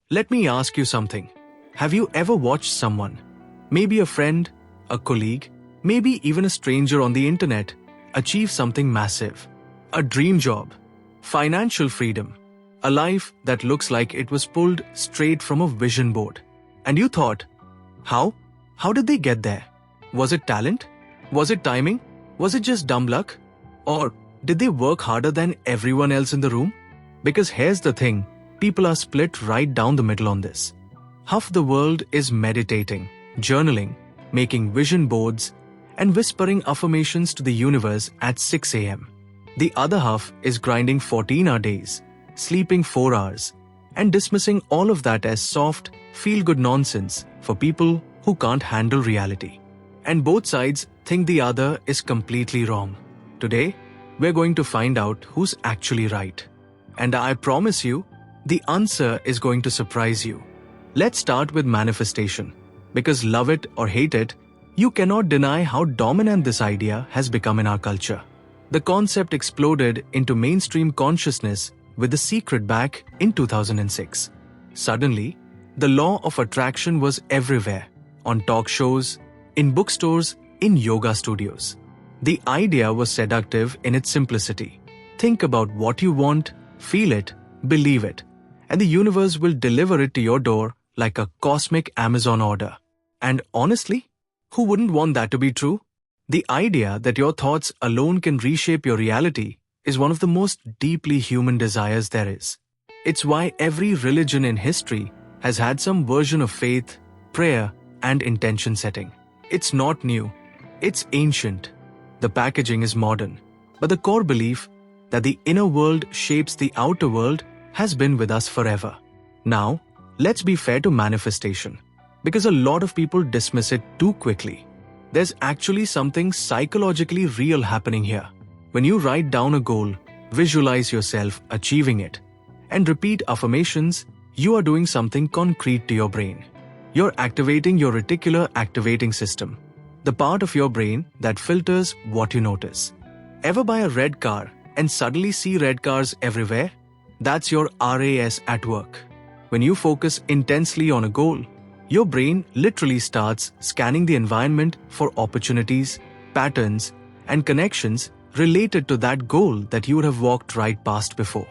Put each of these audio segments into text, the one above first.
Let me ask you something. Have you ever watched someone, maybe a friend, a colleague, maybe even a stranger on the internet, achieve something massive? A dream job, financial freedom, a life that looks like it was pulled straight from a vision board. And you thought, how? How did they get there? Was it talent? Was it timing? Was it just dumb luck? Or did they work harder than everyone else in the room? Because here's the thing, people are split right down the middle on this. Half the world is meditating, journaling, making vision boards, and whispering affirmations to the universe at 6 a.m. The other half is grinding 14-hour days, sleeping 4 hours, and dismissing all of that as soft, feel-good nonsense for people who can't handle reality. And both sides think the other is completely wrong. Today, we're going to find out who's actually right. And I promise you, the answer is going to surprise you. Let's start with manifestation. Because love it or hate it, you cannot deny how dominant this idea has become in our culture. The concept exploded into mainstream consciousness with The Secret back in 2006. Suddenly, the law of attraction was everywhere, on talk shows, in bookstores, in yoga studios. The idea was seductive in its simplicity. Think about what you want, feel it, believe it, and the universe will deliver it to your door like a cosmic Amazon order. And honestly, who wouldn't want that to be true? The idea that your thoughts alone can reshape your reality is one of the most deeply human desires there is. It's why every religion in history has had some version of faith, prayer, and intention setting. It's not new. It's ancient. The packaging is modern. But the core belief that the inner world shapes the outer world has been with us forever. Now, let's be fair to manifestation, because a lot of people dismiss it too quickly. There's actually something psychologically real happening here. When you write down a goal, visualize yourself achieving it, and repeat affirmations, you are doing something concrete to your brain. You're activating your reticular activating system, the part of your brain that filters what you notice. Ever buy a red car and suddenly see red cars everywhere? That's your RAS at work. When you focus intensely on a goal, your brain literally starts scanning the environment for opportunities, patterns, and connections related to that goal that you would have walked right past before.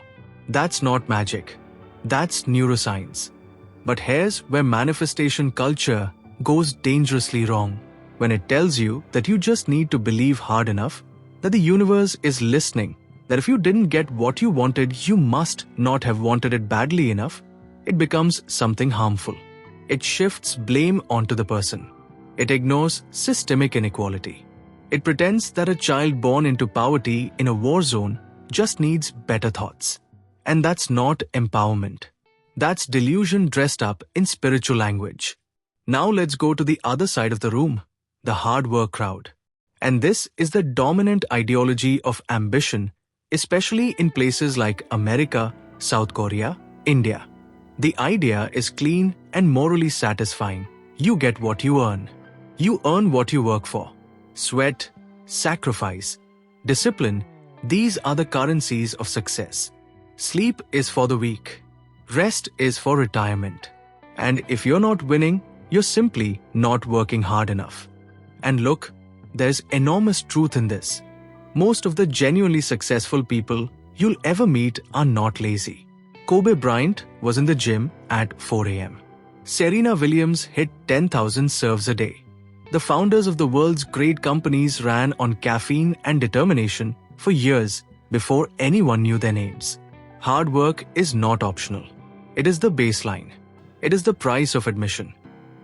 That's not magic. That's neuroscience. But here's where manifestation culture goes dangerously wrong. When it tells you that you just need to believe hard enough, that the universe is listening, that if you didn't get what you wanted, you must not have wanted it badly enough, it becomes something harmful. It shifts blame onto the person. It ignores systemic inequality. It pretends that a child born into poverty in a war zone just needs better thoughts. And that's not empowerment. That's delusion dressed up in spiritual language. Now let's go to the other side of the room, the hard work crowd. And this is the dominant ideology of ambition, especially in places like America, South Korea, India. The idea is clean and morally satisfying. You get what you earn. You earn what you work for. Sweat, sacrifice, discipline, these are the currencies of success. Sleep is for the weak. Rest is for retirement. And if you're not winning, you're simply not working hard enough. And look, there's enormous truth in this. Most of the genuinely successful people you'll ever meet are not lazy. Kobe Bryant was in the gym at 4 a.m. Serena Williams hit 10,000 serves a day. The founders of the world's great companies ran on caffeine and determination for years before anyone knew their names. Hard work is not optional. It is the baseline. It is the price of admission.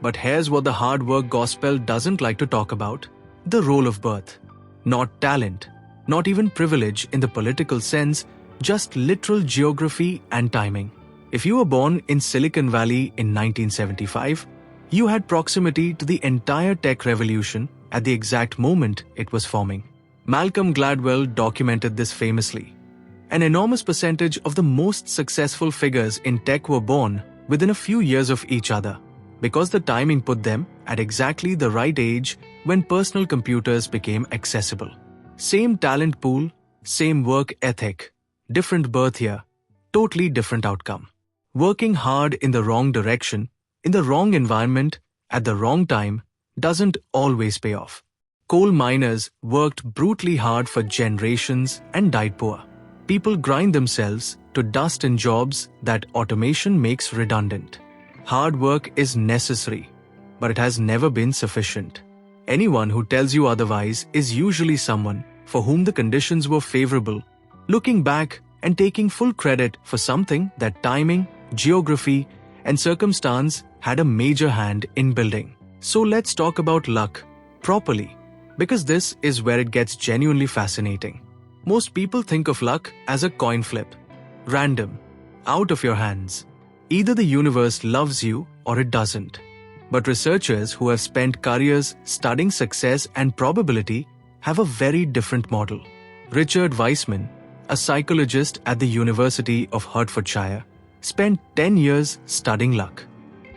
But here's what the hard work gospel doesn't like to talk about: the role of birth. Not talent, not even privilege in the political sense, just literal geography and timing. If you were born in Silicon Valley in 1975, you had proximity to the entire tech revolution at the exact moment it was forming. Malcolm Gladwell documented this famously. An enormous percentage of the most successful figures in tech were born within a few years of each other, because the timing put them at exactly the right age when personal computers became accessible. Same talent pool, same work ethic, different birth year, totally different outcome. Working hard in the wrong direction, in the wrong environment, at the wrong time, doesn't always pay off. Coal miners worked brutally hard for generations and died poor. People grind themselves to dust in jobs that automation makes redundant. Hard work is necessary, but it has never been sufficient. Anyone who tells you otherwise is usually someone for whom the conditions were favorable, looking back and taking full credit for something that timing, geography, and circumstance had a major hand in building. So let's talk about luck properly, because this is where it gets genuinely fascinating. Most people think of luck as a coin flip. Random. Out of your hands. Either the universe loves you or it doesn't. But researchers who have spent careers studying success and probability have a very different model. Richard Wiseman, a psychologist at the University of Hertfordshire, spent 10 years studying luck.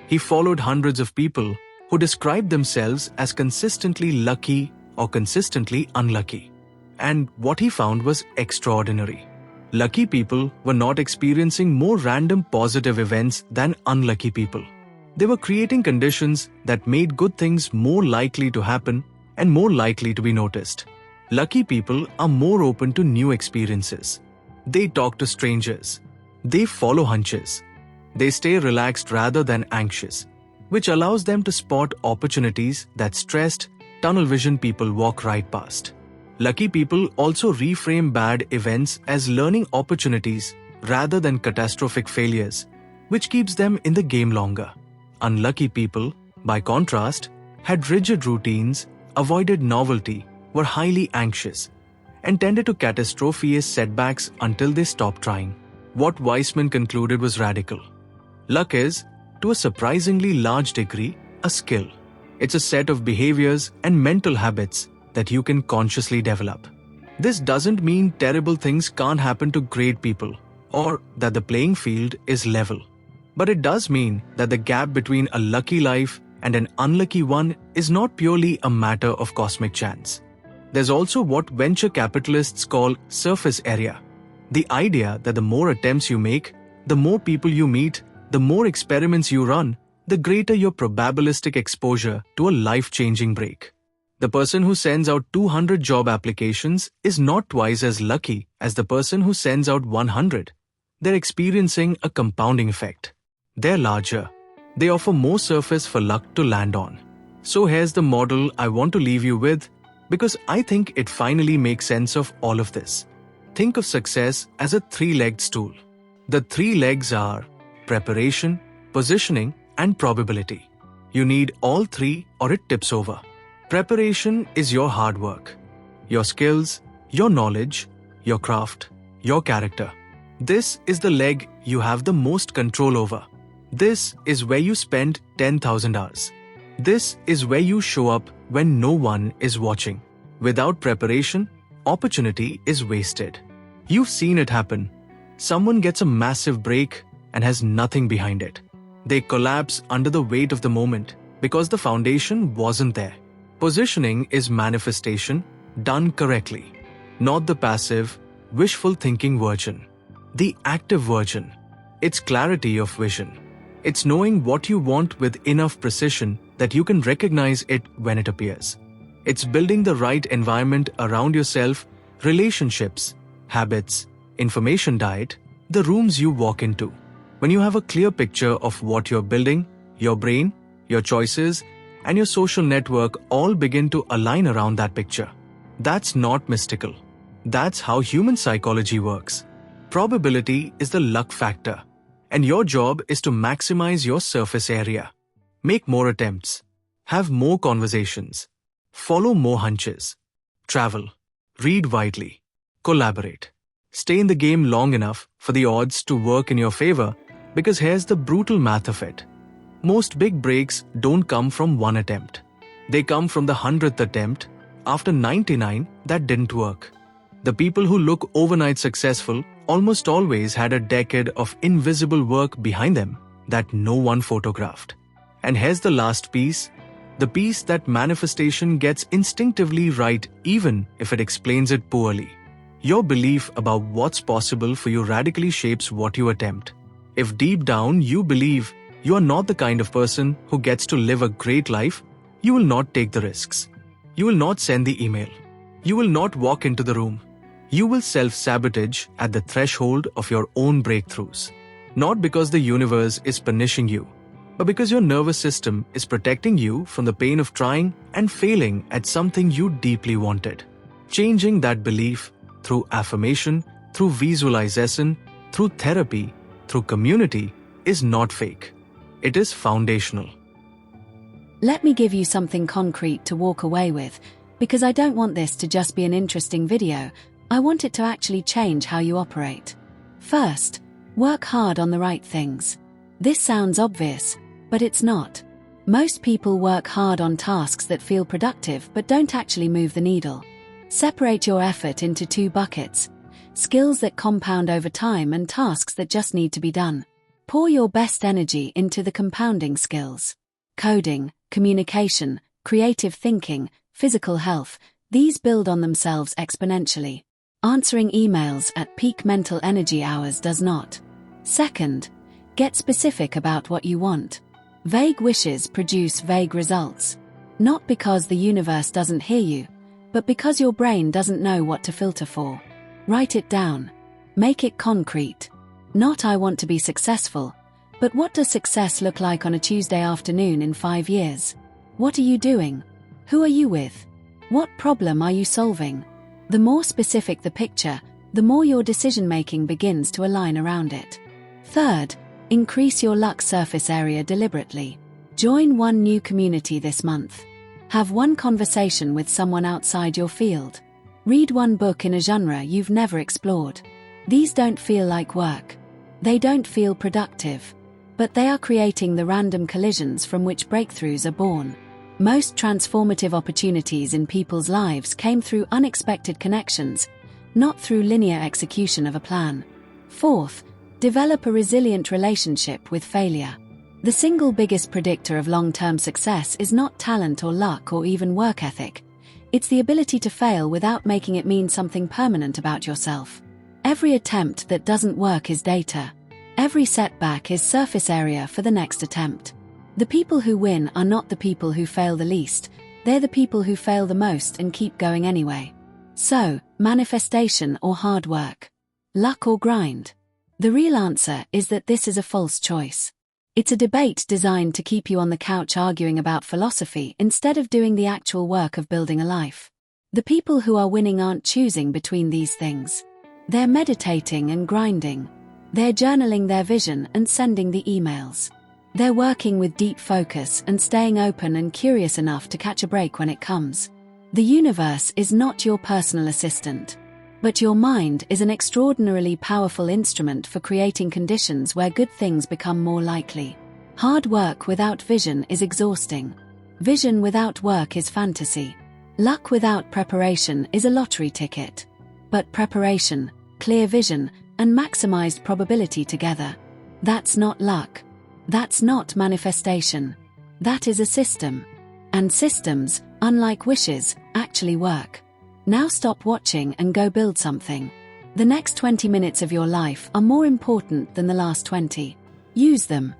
He followed hundreds of people who described themselves as consistently lucky or consistently unlucky. And what he found was extraordinary. Lucky people were not experiencing more random positive events than unlucky people. They were creating conditions that made good things more likely to happen and more likely to be noticed. Lucky people are more open to new experiences. They talk to strangers. They follow hunches. They stay relaxed rather than anxious, which allows them to spot opportunities that stressed, tunnel vision people walk right past. Lucky people also reframe bad events as learning opportunities rather than catastrophic failures, which keeps them in the game longer. Unlucky people, by contrast, had rigid routines, avoided novelty, were highly anxious, and tended to catastrophize setbacks until they stopped trying. What Wiseman concluded was radical. Luck is, to a surprisingly large degree, a skill. It's a set of behaviors and mental habits that you can consciously develop. This doesn't mean terrible things can't happen to great people, or that the playing field is level. But it does mean that the gap between a lucky life and an unlucky one is not purely a matter of cosmic chance. There's also what venture capitalists call surface area. The idea that the more attempts you make, the more people you meet, the more experiments you run, the greater your probabilistic exposure to a life-changing break. The person who sends out 200 job applications is not twice as lucky as the person who sends out 100. They're experiencing a compounding effect. They're larger. They offer more surface for luck to land on. So here's the model I want to leave you with, because I think it finally makes sense of all of this. Think of success as a three-legged stool. The three legs are preparation, positioning, and probability. You need all three or it tips over. Preparation is your hard work, your skills, your knowledge, your craft, your character. This is the leg you have the most control over. This is where you spend 10,000 hours. This is where you show up when no one is watching. Without preparation, opportunity is wasted. You've seen it happen. Someone gets a massive break and has nothing behind it. They collapse under the weight of the moment because the foundation wasn't there. Positioning is manifestation done correctly, not the passive, wishful thinking version. The active version. It's clarity of vision. It's knowing what you want with enough precision that you can recognize it when it appears. It's building the right environment around yourself, relationships, habits, information diet, the rooms you walk into. When you have a clear picture of what you're building, your brain, your choices, and your social network all begin to align around that picture. That's not mystical. That's how human psychology works. Probability is the luck factor, and your job is to maximize your surface area. Make more attempts. Have more conversations. Follow more hunches. Travel. Read widely. Collaborate. Stay in the game long enough for the odds to work in your favor, because here's the brutal math of it. Most big breaks don't come from one attempt. They come from the 100th attempt after 99 that didn't work. The people who look overnight successful almost always had a decade of invisible work behind them that no one photographed. And here's the last piece, the piece that manifestation gets instinctively right even if it explains it poorly. Your belief about what's possible for you radically shapes what you attempt. If deep down you believe you are not the kind of person who gets to live a great life, you will not take the risks. You will not send the email. You will not walk into the room. You will self-sabotage at the threshold of your own breakthroughs. Not because the universe is punishing you, but because your nervous system is protecting you from the pain of trying and failing at something you deeply wanted. Changing that belief through affirmation, through visualization, through therapy, through community is not fake. It is foundational. Let me give you something concrete to walk away with, because I don't want this to just be an interesting video. I want it to actually change how you operate. First, work hard on the right things. This sounds obvious, but it's not. Most people work hard on tasks that feel productive but don't actually move the needle. Separate your effort into two buckets: skills that compound over time and tasks that just need to be done. Pour your best energy into the compounding skills. Coding, communication, creative thinking, physical health, these build on themselves exponentially. Answering emails at peak mental energy hours does not. Second, get specific about what you want. Vague wishes produce vague results. Not because the universe doesn't hear you, but because your brain doesn't know what to filter for. Write it down. Make it concrete. Not "I want to be successful," but what does success look like on a Tuesday afternoon in 5 years? What are you doing? Who are you with? What problem are you solving? The more specific the picture, the more your decision-making begins to align around it. Third, increase your luck surface area deliberately. Join one new community this month. Have one conversation with someone outside your field. Read one book in a genre you've never explored. These don't feel like work. They don't feel productive. But they are creating the random collisions from which breakthroughs are born. Most transformative opportunities in people's lives came through unexpected connections, not through linear execution of a plan. Fourth, develop a resilient relationship with failure. The single biggest predictor of long-term success is not talent or luck or even work ethic. It's the ability to fail without making it mean something permanent about yourself. Every attempt that doesn't work is data. Every setback is surface area for the next attempt. The people who win are not the people who fail the least, they're the people who fail the most and keep going anyway. So, manifestation or hard work? Luck or grind? The real answer is that this is a false choice. It's a debate designed to keep you on the couch arguing about philosophy instead of doing the actual work of building a life. The people who are winning aren't choosing between these things. They're meditating and grinding. They're journaling their vision and sending the emails. They're working with deep focus and staying open and curious enough to catch a break when it comes. The universe is not your personal assistant. But your mind is an extraordinarily powerful instrument for creating conditions where good things become more likely. Hard work without vision is exhausting. Vision without work is fantasy. Luck without preparation is a lottery ticket. But preparation, clear vision, and maximized probability together, that's not luck. That's not manifestation. That is a system. And systems, unlike wishes, actually work. Now stop watching and go build something. The next 20 minutes of your life are more important than the last 20. Use them.